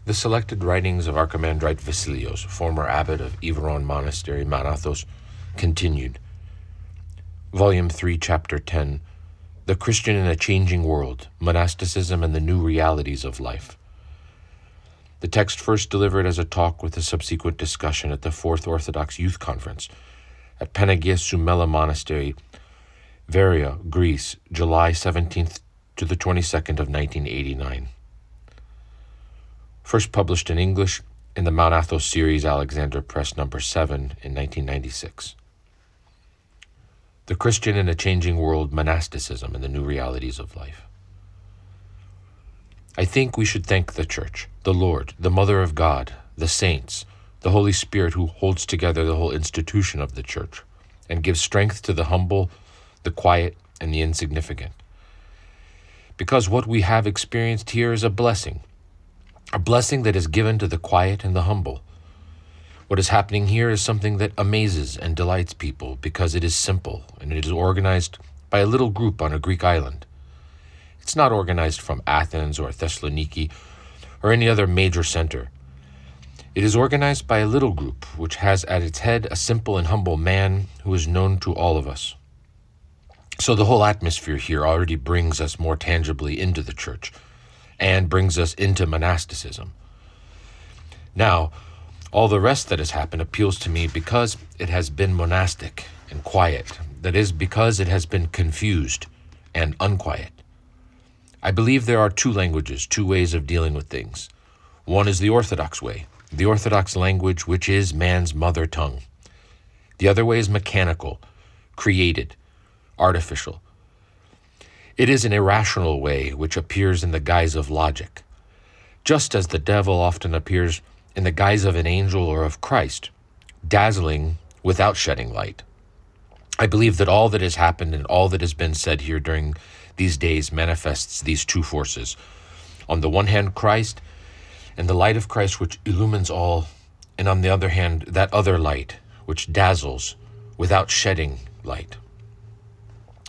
The selected writings of Archimandrite Vasileios, former abbot of Iveron Monastery, Manathos, continued. Volume 3, Chapter 10, The Christian in a Changing World, Monasticism and the New Realities of Life. The text first delivered as a talk with a subsequent discussion at the Fourth Orthodox Youth Conference at Panagia Soumella Monastery, Veria, Greece, July 17th to the 22nd of 1989. First published in English in the Monathos series, Alexander Press, No. 7 in 1996. The Christian in a Changing World, Monasticism and the New Realities of Life. I think we should thank the Church, the Lord, the Mother of God, the saints, the Holy Spirit who holds together the whole institution of the Church and gives strength to the humble, the quiet, and the insignificant. Because what we have experienced here is a blessing that is given to the quiet and the humble. What is happening here is something that amazes and delights people because it is simple and it is organized by a little group on a Greek island. It's not organized from Athens or Thessaloniki or any other major center. It is organized by a little group which has at its head a simple and humble man who is known to all of us. So the whole atmosphere here already brings us more tangibly into the Church and brings us into monasticism. Now, all the rest that has happened appeals to me because it has been monastic and quiet. That is, because it has been confused and unquiet. I believe there are two languages, two ways of dealing with things. One is the Orthodox way, the Orthodox language which is man's mother tongue. The other way is mechanical, created, artificial. It is an irrational way which appears in the guise of logic, just as the devil often appears in the guise of an angel or of Christ, dazzling without shedding light. I believe that all that has happened and all that has been said here during these days manifests these two forces. On the one hand, Christ and the light of Christ which illumines all, and on the other hand, that other light which dazzles without shedding light.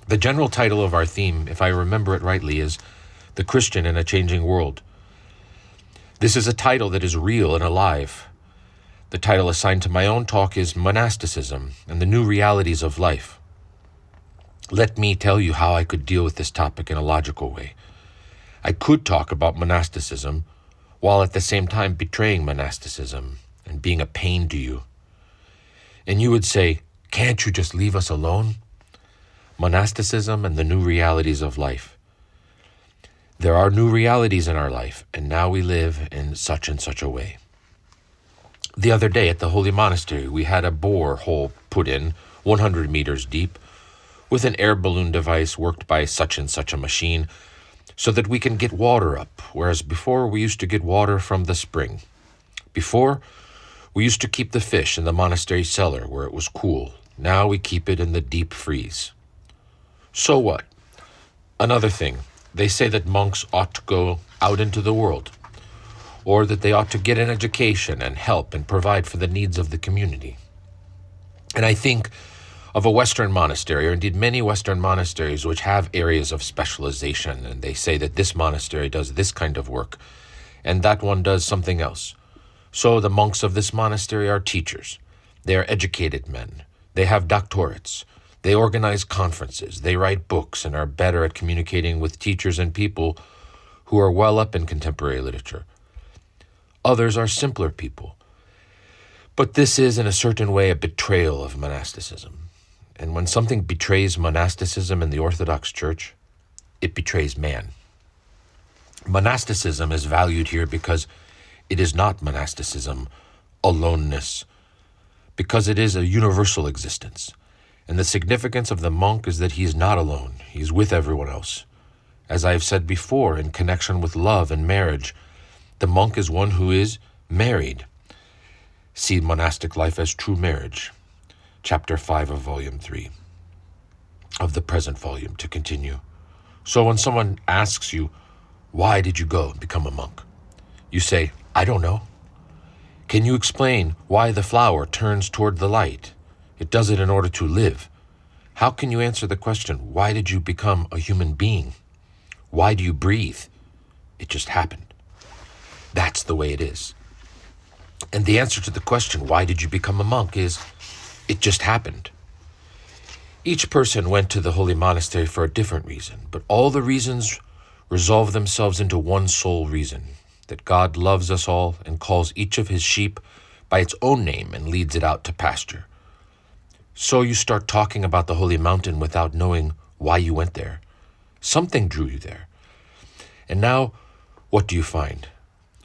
The general title of our theme, if I remember it rightly, is The Christian in a Changing World. This is a title that is real and alive. The title assigned to my own talk is Monasticism and the New Realities of Life. Let me tell you how I could deal with this topic in a logical way. I could talk about monasticism while at the same time betraying monasticism and being a pain to you. And you would say, can't you just leave us alone? Monasticism and the New Realities of Life. There are new realities in our life, and now we live in such and such a way. The other day at the Holy Monastery, we had a bore hole put in 100 meters deep with an air balloon device worked by such and such a machine so that we can get water up, whereas before we used to get water from the spring. Before, we used to keep the fish in the monastery cellar where it was cool. Now we keep it in the deep freeze. So what? Another thing, they say that monks ought to go out into the world, or that they ought to get an education and help and provide for the needs of the community. And I think of a Western monastery, or indeed many Western monasteries which have areas of specialization, and they say that this monastery does this kind of work, and that one does something else. So the monks of this monastery are teachers. They are educated men. They have doctorates. They organize conferences, they write books, and are better at communicating with teachers and people who are well up in contemporary literature. Others are simpler people. But this is, in a certain way, a betrayal of monasticism. And when something betrays monasticism in the Orthodox Church, it betrays man. Monasticism is valued here because it is not monasticism, aloneness, because it is a universal existence. And the significance of the monk is that he is not alone. He is with everyone else. As I have said before, in connection with love and marriage, the monk is one who is married. See Monastic Life as True Marriage, Chapter 5 of Volume 3 of the present volume, to continue. So when someone asks you, why did you go and become a monk? You say, I don't know. Can you explain why the flower turns toward the light? It does it in order to live. How can you answer the question, why did you become a human being? Why do you breathe? It just happened. That's the way it is. And the answer to the question, why did you become a monk, is it just happened. Each person went to the holy monastery for a different reason, but all the reasons resolve themselves into one sole reason, that God loves us all and calls each of his sheep by its own name and leads it out to pasture. So you start talking about the holy mountain without knowing why you went there. Something drew you there. And now, what do you find?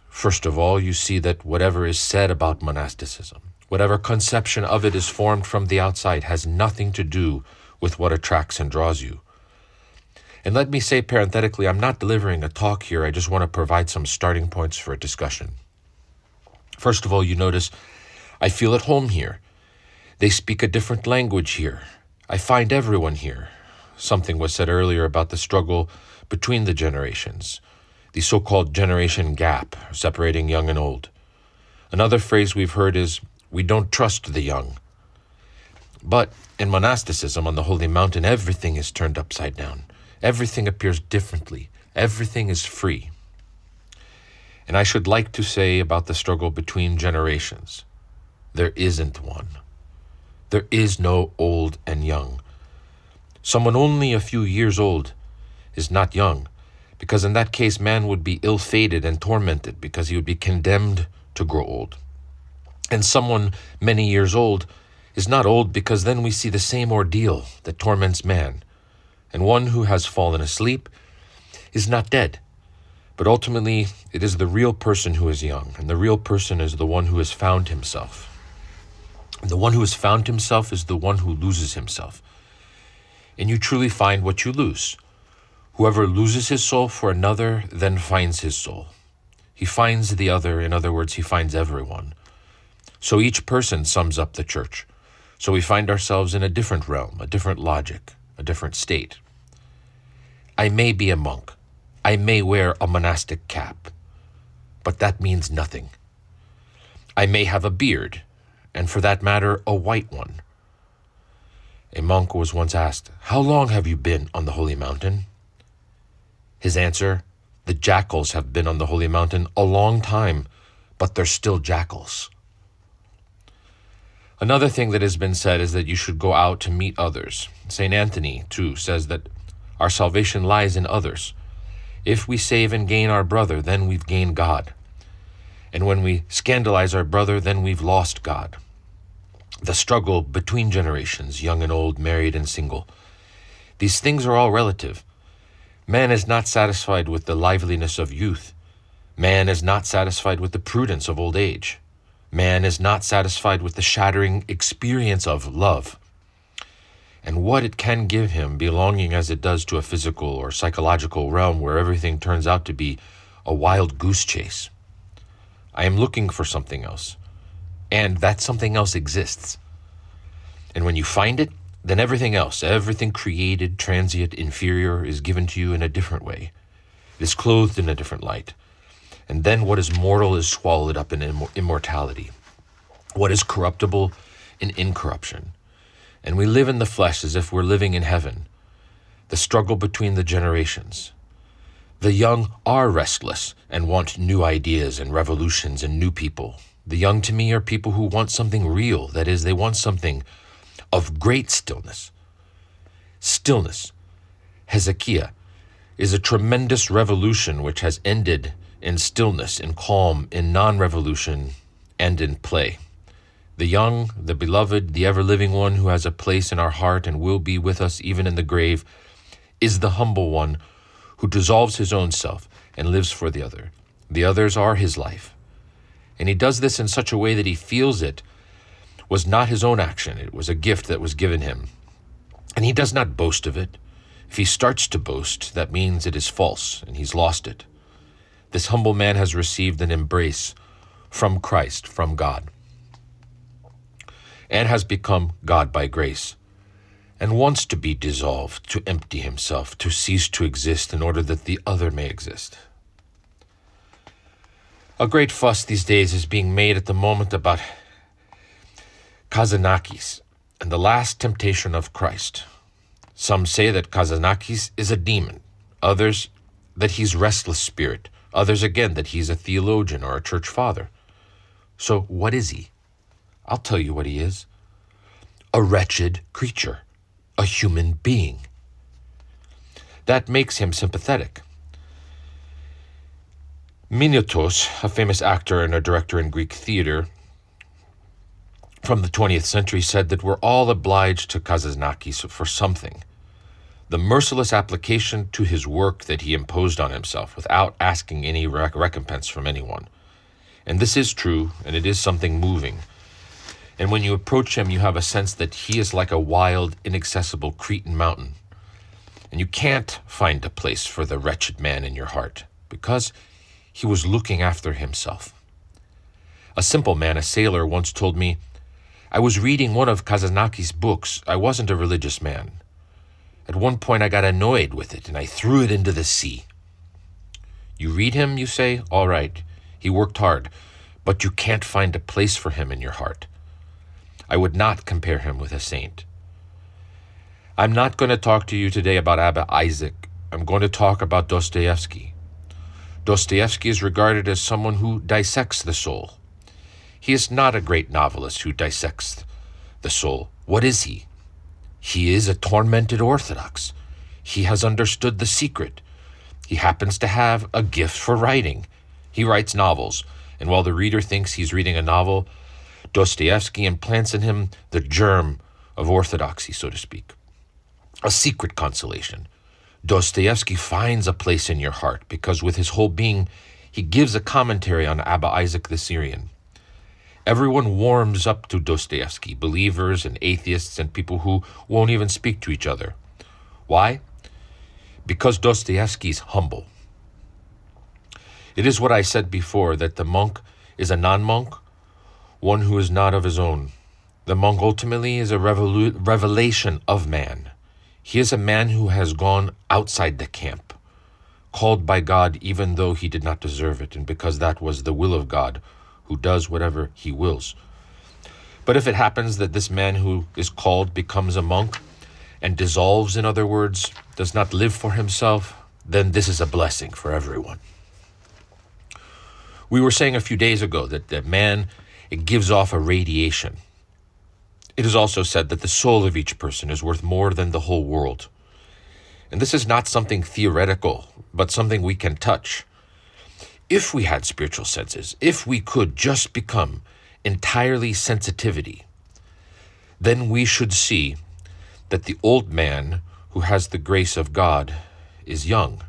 First of all, you see that whatever is said about monasticism, whatever conception of it is formed from the outside, has nothing to do with what attracts and draws you. And let me say parenthetically, I'm not delivering a talk here. I just want to provide some starting points for a discussion. First of all, you notice, I feel at home here. They speak a different language here. I find everyone here. Something was said earlier about the struggle between the generations, the so-called generation gap, separating young and old. Another phrase we've heard is, we don't trust the young. But in monasticism on the Holy Mountain, everything is turned upside down. Everything appears differently. Everything is free. And I should like to say about the struggle between generations, there isn't one. There is no old and young. Someone only a few years old is not young, because in that case man would be ill-fated and tormented because he would be condemned to grow old. And someone many years old is not old, because then we see the same ordeal that torments man. And one who has fallen asleep is not dead. But ultimately, it is the real person who is young, and the real person is the one who has found himself. And the one who has found himself is the one who loses himself. And you truly find what you lose. Whoever loses his soul for another then finds his soul. He finds the other, in other words, he finds everyone. So each person sums up the church. So we find ourselves in a different realm, a different logic, a different state. I may be a monk. I may wear a monastic cap, but that means nothing. I may have a beard, and for that matter, a white one. A monk was once asked, "How long have you been on the Holy Mountain?" His answer, "The jackals have been on the Holy Mountain a long time, but they're still jackals." Another thing that has been said is that you should go out to meet others. St. Anthony, too, says that our salvation lies in others. If we save and gain our brother, then we've gained God. And when we scandalize our brother, then we've lost God. The struggle between generations, young and old, married and single. These things are all relative. Man is not satisfied with the liveliness of youth. Man is not satisfied with the prudence of old age. Man is not satisfied with the shattering experience of love. And what it can give him, belonging as it does to a physical or psychological realm where everything turns out to be a wild goose chase. I am looking for something else, and that something else exists. And when you find it, then everything else, everything created, transient, inferior, is given to you in a different way. It is clothed in a different light. And then what is mortal is swallowed up in immortality. What is corruptible in incorruption. And we live in the flesh as if we're living in heaven. The struggle between the generations. The young are restless and want new ideas and revolutions and new people. The young to me are people who want something real. That is, they want something of great stillness. Stillness, Hezekiah, is a tremendous revolution which has ended in stillness, in calm, in non-revolution, and in play. The young, the beloved, the ever-living one who has a place in our heart and will be with us even in the grave, is the humble one who dissolves his own self and lives for the other. The others are his life. And he does this in such a way that he feels it was not his own action. It was a gift that was given him. And he does not boast of it. If he starts to boast, that means it is false and he's lost it. This humble man has received an embrace from Christ, from God, and has become God by grace, and wants to be dissolved, to empty himself, to cease to exist in order that the other may exist. A great fuss these days is being made at the moment about Kazanakis and the last temptation of Christ. Some say that Kazanakis is a demon, others that he's restless spirit, Others again that he's a theologian or a church father. So what is he? I'll tell you what he is. A wretched creature, a human being. That makes him sympathetic. Minotos, a famous actor and a director in Greek theater from the 20th century, said that we're all obliged to Kazantzakis for something. The merciless application to his work that he imposed on himself without asking any recompense from anyone. And this is true, and it is something moving. And when you approach him, you have a sense that he is like a wild, inaccessible Cretan mountain. And you can't find a place for the wretched man in your heart, because he was looking after himself. A simple man, a sailor, once told me, I was reading one of Kazantzakis' books. I wasn't a religious man. At one point I got annoyed with it, and I threw it into the sea. You read him, you say, all right, he worked hard, but you can't find a place for him in your heart. I would not compare him with a saint. I'm not going to talk to you today about Abbot Isaac. I'm going to talk about Dostoevsky. Dostoevsky is regarded as someone who dissects the soul. He is not a great novelist who dissects the soul. What is he? He is a tormented Orthodox. He has understood the secret. He happens to have a gift for writing. He writes novels, and while the reader thinks he's reading a novel, Dostoevsky implants in him the germ of orthodoxy, so to speak. A secret consolation. Dostoevsky finds a place in your heart because with his whole being, he gives a commentary on Abbot Isaac the Syrian. Everyone warms up to Dostoevsky, believers and atheists and people who won't even speak to each other. Why? Because Dostoevsky's humble. It is what I said before, that the monk is a non-monk, one who is not of his own. The monk ultimately is a revelation of man. He is a man who has gone outside the camp, called by God even though he did not deserve it, and because that was the will of God, who does whatever he wills. But if it happens that this man who is called becomes a monk and dissolves, in other words, does not live for himself, then this is a blessing for everyone. We were saying a few days ago that the man, it gives off a radiation. It is also said that the soul of each person is worth more than the whole world. And this is not something theoretical, but something we can touch. If we had spiritual senses, if we could just become entirely sensitivity, then we should see that the old man who has the grace of God is young.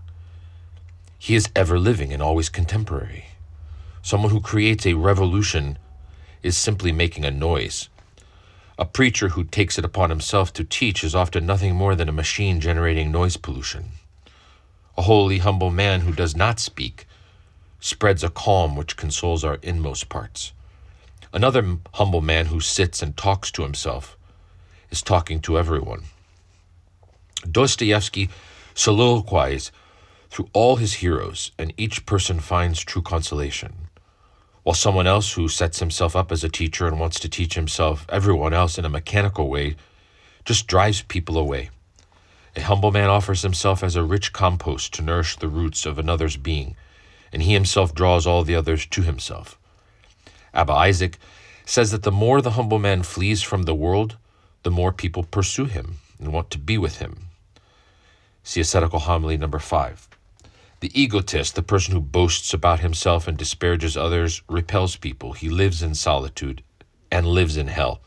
He is ever living and always contemporary. Someone who creates a revolution is simply making a noise. A preacher who takes it upon himself to teach is often nothing more than a machine generating noise pollution. A holy, humble man who does not speak spreads a calm which consoles our inmost parts. Another humble man who sits and talks to himself is talking to everyone. Dostoevsky soliloquizes through all his heroes, and each person finds true consolation, while someone else who sets himself up as a teacher and wants to teach everyone else in a mechanical way, just drives people away. A humble man offers himself as a rich compost to nourish the roots of another's being, and he himself draws all the others to himself. Abbot Isaac says that the more the humble man flees from the world, the more people pursue him and want to be with him. See ascetical homily number 5. The egotist, the person who boasts about himself and disparages others, repels people. He lives in solitude and lives in hell.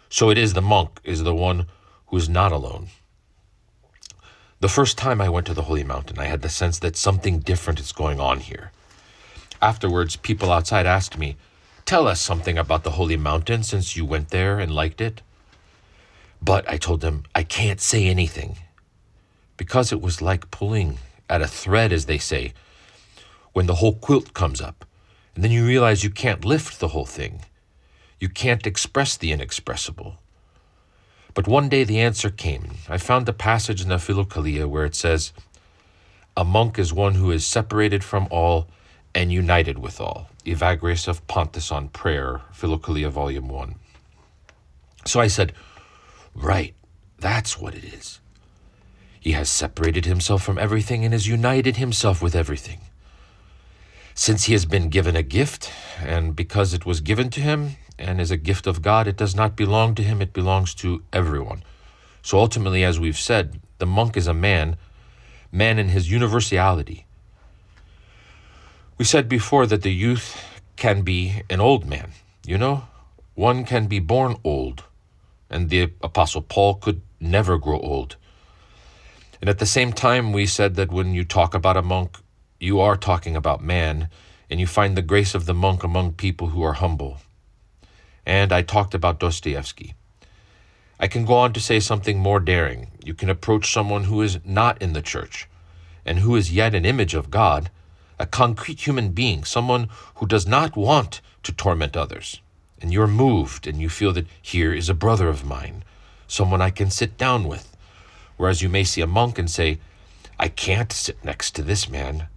So it is the monk is the one who is not alone. The first time I went to the Holy Mountain, I had the sense that something different is going on here. Afterwards, people outside asked me, "Tell us something about the Holy Mountain since you went there and liked it." But I told them, I can't say anything, because it was like pulling at a thread, as they say, when the whole quilt comes up, and then you realize you can't lift the whole thing. You can't express the inexpressible. But one day the answer came. I found a passage in the Philokalia where it says, "A monk is one who is separated from all and united with all." Evagrius of Pontus on Prayer, Philokalia, Volume 1. So I said, right, that's what it is. He has separated himself from everything and has united himself with everything. Since he has been given a gift, and because it was given to him and is a gift of God, it does not belong to him, it belongs to everyone. So ultimately, as we've said, the monk is a man in his universality. We said before that the youth can be an old man, One can be born old, and the Apostle Paul could never grow old. And at the same time, we said that when you talk about a monk, you are talking about man, and you find the grace of the monk among people who are humble. And I talked about Dostoevsky. I can go on to say something more daring. You can approach someone who is not in the church, and who is yet an image of God, a concrete human being, someone who does not want to torment others. And you're moved, and you feel that here is a brother of mine, someone I can sit down with. Whereas you may see a monk and say, I can't sit next to this man.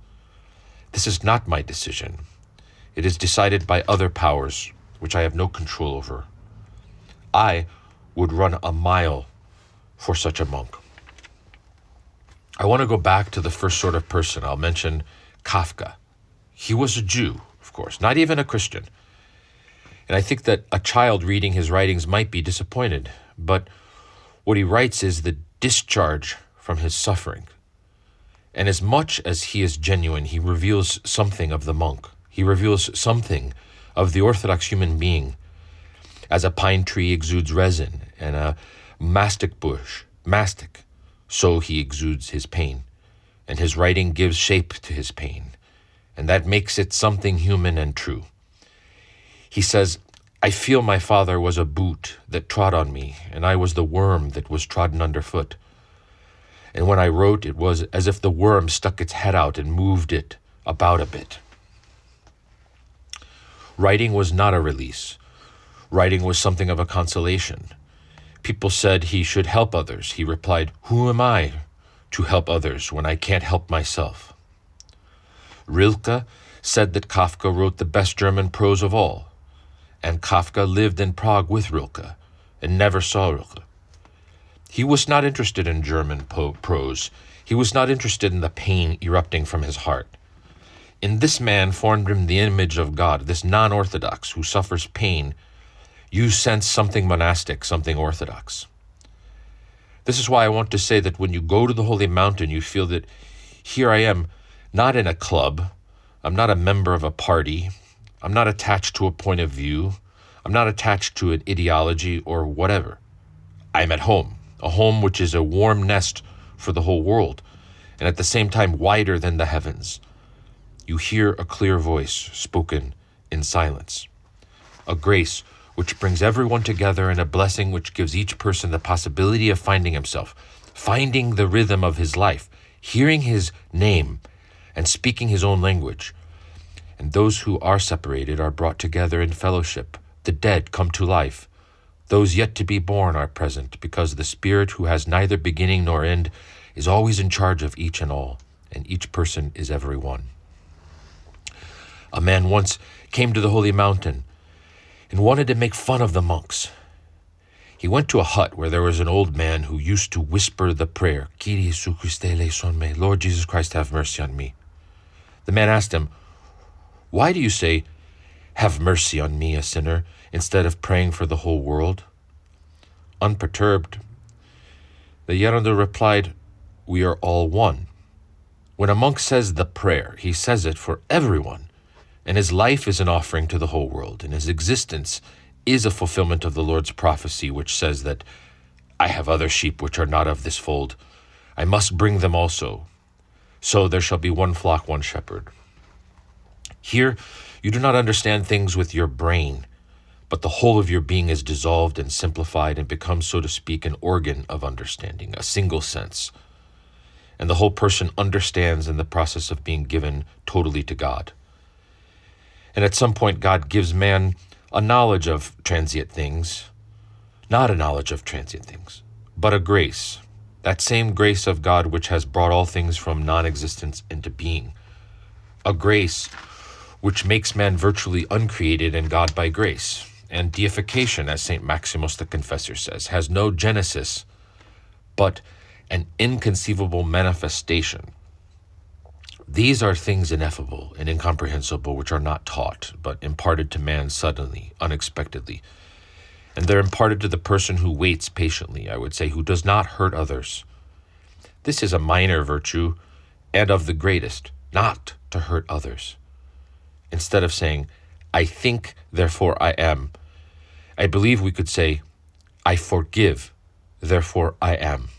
This is not my decision. It is decided by other powers, which I have no control over. I would run a mile for such a monk. I want to go back to the first sort of person. I'll mention Kafka. He was a Jew, of course, not even a Christian. And I think that a child reading his writings might be disappointed, but what he writes is the discharge from his suffering. And as much as he is genuine, he reveals something of the monk. He reveals something of the Orthodox human being. As a pine tree exudes resin and a mastic bush, mastic, so he exudes his pain. And his writing gives shape to his pain. And that makes it something human and true. He says, I feel my father was a boot that trod on me, and I was the worm that was trodden underfoot. And when I wrote, it was as if the worm stuck its head out and moved it about a bit. Writing was not a release. Writing was something of a consolation. People said he should help others. He replied, who am I to help others when I can't help myself? Rilke said that Kafka wrote the best German prose of all. And Kafka lived in Prague with Rilke and never saw Rilke. He was not interested in German prose. He was not interested in the pain erupting from his heart. In this man formed him the image of God, this non-Orthodox who suffers pain. You sense something monastic, something Orthodox. This is why I want to say that when you go to the Holy Mountain, you feel that here I am, not in a club. I'm not a member of a party. I'm not attached to a point of view. I'm not attached to an ideology or whatever. I'm at home, a home which is a warm nest for the whole world, and at the same time wider than the heavens. You hear a clear voice spoken in silence, a grace which brings everyone together, and a blessing which gives each person the possibility of finding himself, finding the rhythm of his life, hearing his name, and speaking his own language. And those who are separated are brought together in fellowship. The dead come to life. Those yet to be born are present, because the Spirit, who has neither beginning nor end, is always in charge of each and all, and each person is every one. A man once came to the Holy Mountain and wanted to make fun of the monks. He went to a hut where there was an old man who used to whisper the prayer, Kyrie Jesu Christe eleison me, Lord Jesus Christ, have mercy on me. The man asked him, why do you say, have mercy on me, a sinner, instead of praying for the whole world? Unperturbed, the Gerundur replied, we are all one. When a monk says the prayer, he says it for everyone, and his life is an offering to the whole world, and his existence is a fulfillment of the Lord's prophecy, which says that I have other sheep which are not of this fold. I must bring them also. So there shall be one flock, one shepherd. Here, you do not understand things with your brain, but the whole of your being is dissolved and simplified and becomes, so to speak, an organ of understanding, a single sense. And the whole person understands in the process of being given totally to God. And at some point, God gives man a knowledge of transient things, not a knowledge of transient things, but a grace, that same grace of God which has brought all things from non-existence into being, a grace which makes man virtually uncreated and God by grace. And deification, as St. Maximus the Confessor says, has no genesis, but an inconceivable manifestation. These are things ineffable and incomprehensible, which are not taught, but imparted to man suddenly, unexpectedly. And they're imparted to the person who waits patiently, I would say, who does not hurt others. This is a minor virtue, and of the greatest, not to hurt others. Instead of saying, I think, therefore I am, I believe we could say, I forgive, therefore I am.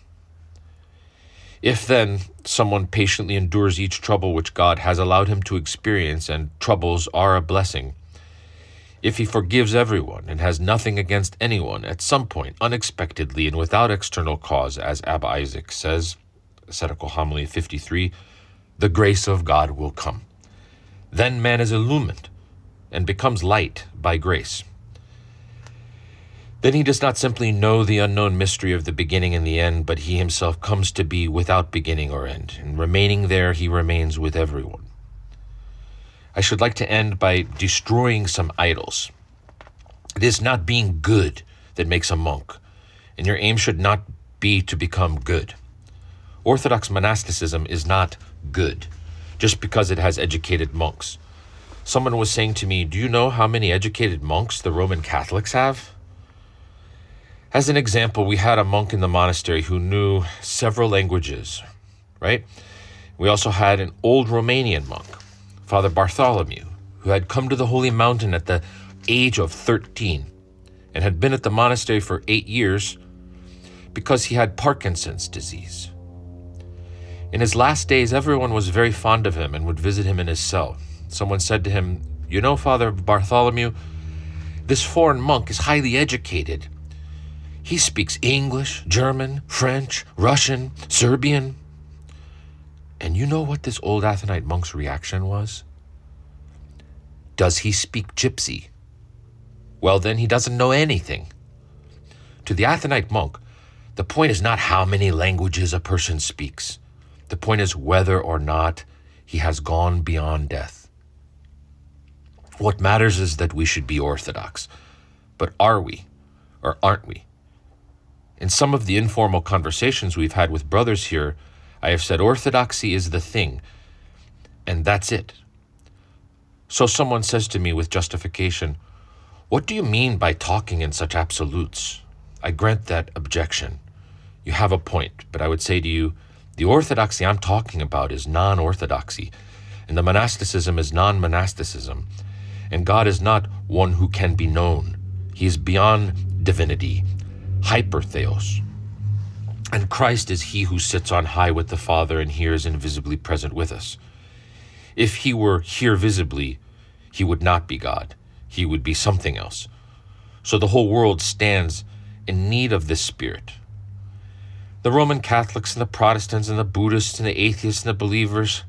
If then someone patiently endures each trouble which God has allowed him to experience, and troubles are a blessing, if he forgives everyone and has nothing against anyone at some point, unexpectedly and without external cause, as Abbot Isaac says, Ascetical Homily 53, the grace of God will come. Then man is illumined and becomes light by grace. Then he does not simply know the unknown mystery of the beginning and the end, but he himself comes to be without beginning or end, and remaining there, he remains with everyone. I should like to end by destroying some idols. It is not being good that makes a monk, and your aim should not be to become good. Orthodox monasticism is not good, just because it has educated monks. Someone was saying to me, do you know how many educated monks the Roman Catholics have? As an example, we had a monk in the monastery who knew several languages, right? We also had an old Romanian monk, Father Bartholomew, who had come to the Holy Mountain at the age of 13 and had been at the monastery for 8 years because he had Parkinson's disease. In his last days, everyone was very fond of him and would visit him in his cell. Someone said to him, you know, Father Bartholomew, this foreign monk is highly educated. He speaks English, German, French, Russian, Serbian. And you know what this old Athonite monk's reaction was? Does he speak Gypsy? Well, then he doesn't know anything. To the Athonite monk, the point is not how many languages a person speaks. The point is whether or not he has gone beyond death. What matters is that we should be Orthodox. But are we, or aren't we? In some of the informal conversations we've had with brothers here, I have said Orthodoxy is the thing, and that's it. So someone says to me with justification, what do you mean by talking in such absolutes? I grant that objection. You have a point, but I would say to you, the orthodoxy I'm talking about is non-orthodoxy, and the monasticism is non-monasticism, and God is not one who can be known. He is beyond divinity, hypertheos. And Christ is he who sits on high with the Father and here is invisibly present with us. If he were here visibly, he would not be God. He would be something else. So the whole world stands in need of this Spirit. The Roman Catholics and the Protestants and the Buddhists and the atheists and the believers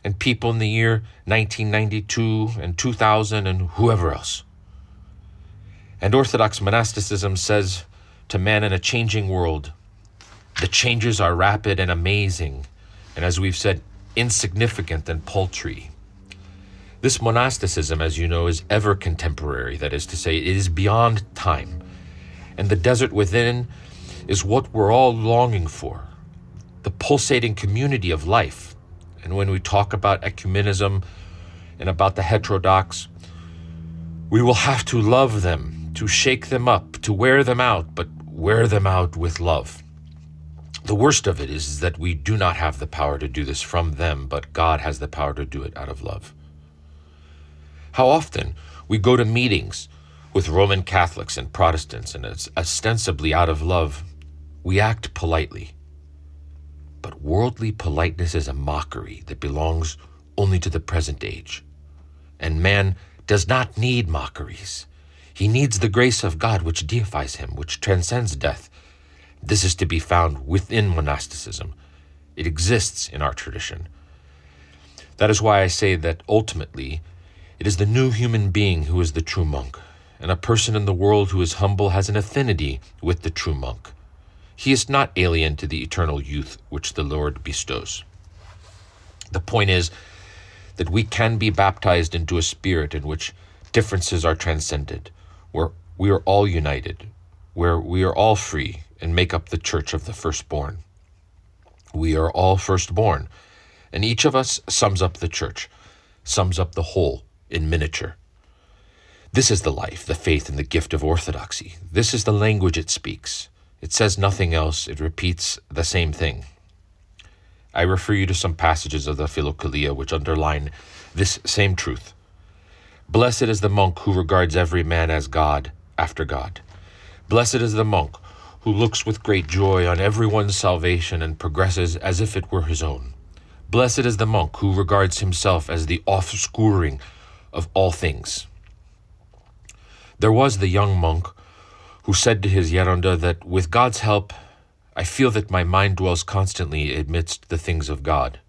and people in the year 1992 and 2000 and whoever else. And Orthodox monasticism says to man in a changing world, the changes are rapid and amazing, and as we've said, insignificant and paltry. This monasticism, as you know, is ever contemporary, that is to say, it is beyond time. And the desert within is what we're all longing for, the pulsating community of life. And when we talk about ecumenism and about the heterodox, we will have to love them, to shake them up, to wear them out, but wear them out with love. The worst of it is that we do not have the power to do this from them, but God has the power to do it out of love. How often we go to meetings with Roman Catholics and Protestants, and it's ostensibly out of love, we act politely. But worldly politeness is a mockery that belongs only to the present age. And man does not need mockeries. He needs the grace of God which deifies him, which transcends death. This is to be found within monasticism. It exists in our tradition. That is why I say that ultimately, it is the new human being who is the true monk, and a person in the world who is humble has an affinity with the true monk. He is not alien to the eternal youth which the Lord bestows. The point is that we can be baptized into a spirit in which differences are transcended, where we are all united, where we are all free and make up the church of the firstborn. We are all firstborn, And each of us sums up the church, sums up the whole in miniature. This is the life, the faith, and the gift of Orthodoxy. This is the language it speaks. It says nothing else. It repeats the same thing. I refer you to some passages of the Philokalia which underline this same truth. Blessed is the monk who regards every man as God after God. Blessed is the monk who looks with great joy on everyone's salvation and progresses as if it were his own. Blessed is the monk who regards himself as the offscouring of all things. There was the young monk who said to his Geronda that, with God's help, I feel that my mind dwells constantly amidst the things of God.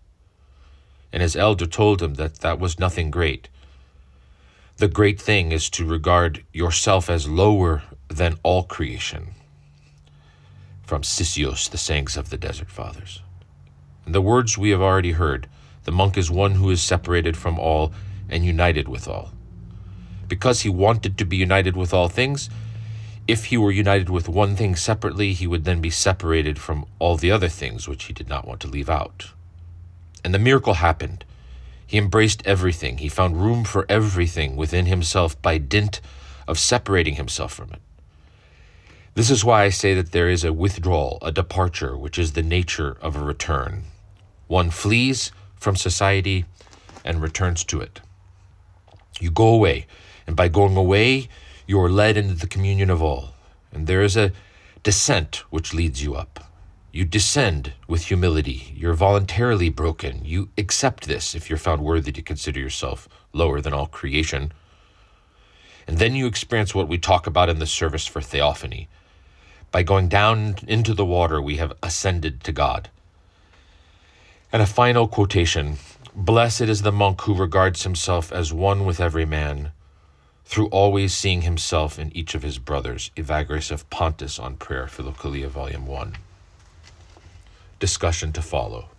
And his elder told him that that was nothing great. The great thing is to regard yourself as lower than all creation. From Sisios, the sayings of the Desert Fathers. And the words we have already heard, the monk is one who is separated from all and united with all. Because he wanted to be united with all things, if he were united with one thing separately, he would then be separated from all the other things which he did not want to leave out. And the miracle happened. He embraced everything. He found room for everything within himself by dint of separating himself from it. This is why I say that there is a withdrawal, a departure, which is the nature of a return. One flees from society and returns to it. You go away, and by going away, you are led into the communion of all. And there is a descent which leads you up. You descend with humility. You're voluntarily broken. You accept this if you're found worthy to consider yourself lower than all creation. And then you experience what we talk about in the service for theophany. By going down into the water, we have ascended to God. And a final quotation. Blessed is the monk who regards himself as one with every man, through always seeing himself in each of his brothers. Evagrius of Pontus on Prayer, Philokalia, Volume 1. Discussion to follow.